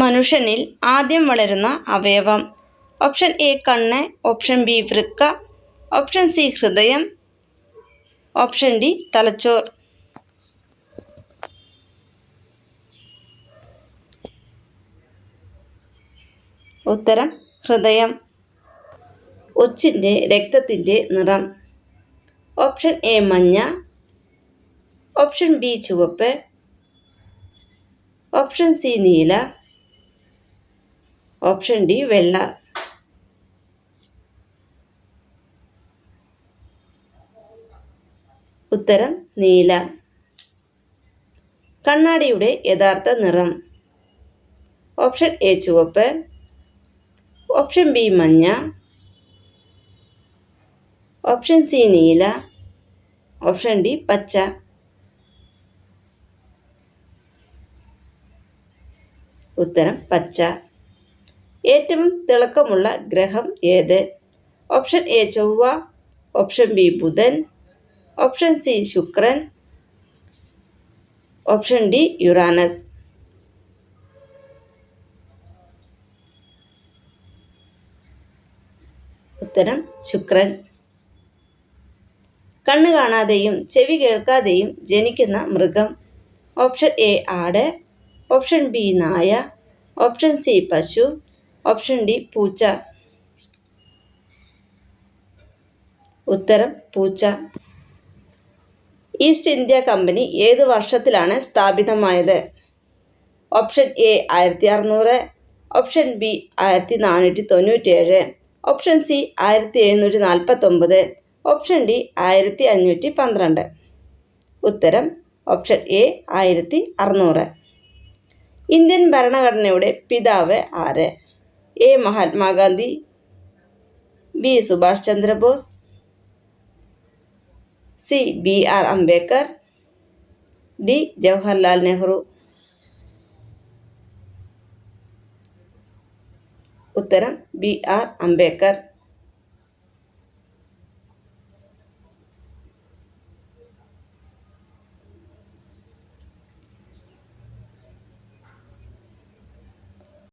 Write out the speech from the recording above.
മനുഷ്യനിൽ ആദ്യം വളരുന്ന അവയവം? ഓപ്ഷൻ എ കണ്ണ്, ഓപ്ഷൻ ബി വൃക്ക, ഓപ്ഷൻ സി ഹൃദയം, ഓപ്ഷൻ ഡി തലച്ചോർ. ഉത്തരം ഹൃദയം. ഒച്ചിൻ്റെ രക്തത്തിൻ്റെ നിറം? ഓപ്ഷൻ എ മഞ്ഞ, ഓപ്ഷൻ ബി ചുവപ്പ്, ഓപ്ഷൻ സി നീല, ഓപ്ഷൻ ഡി വെള്ള. ഉത്തരം നീല. കണ്ണാടിയുടെ യഥാർത്ഥ നിറം? ഓപ്ഷൻ എ ചുവപ്പ്, ഓപ്ഷൻ ബി മഞ്ഞ, ഓപ്ഷൻ സി നീല, ഓപ്ഷൻ ഡി പച്ച. ഉത്തരം പച്ച. ഏറ്റവും തിളക്കമുള്ള ഗ്രഹം ഏത്? ഓപ്ഷൻ എ ചൊവ്വ, ഓപ്ഷൻ ബി ബുധൻ, ഓപ്ഷൻ സി ശുക്രൻ, ഓപ്ഷൻ ഡി യുറാനസ്. ഉത്തരം ശുക്രൻ. കണ്ണ് കാണാതെയും ചെവി കേൾക്കാതെയും ജനിക്കുന്ന മൃഗം? ഓപ്ഷൻ എ ആട്, ഓപ്ഷൻ ബി നായ, ഓപ്ഷൻ സി പശു, ഓപ്ഷൻ ഡി പൂച്ച. ഉത്തരം പൂച്ച. ഈസ്റ്റ് ഇന്ത്യ കമ്പനി ഏത് വർഷത്തിലാണ് സ്ഥാപിതമായത്? Option A 1600, option B 1497, option C 1749, option D 1512. ഉത്തരം ഓപ്ഷൻ എ 1600. ഇന്ത്യൻ ഭരണഘടനയുടെ പിതാവ് ആര്? A Mahatma Gandhi, B Subhash Chandra Bose, C B R Ambedkar, D Jawaharlal Nehru. ഉത്തരം ബി ആർ അംബേദ്കർ.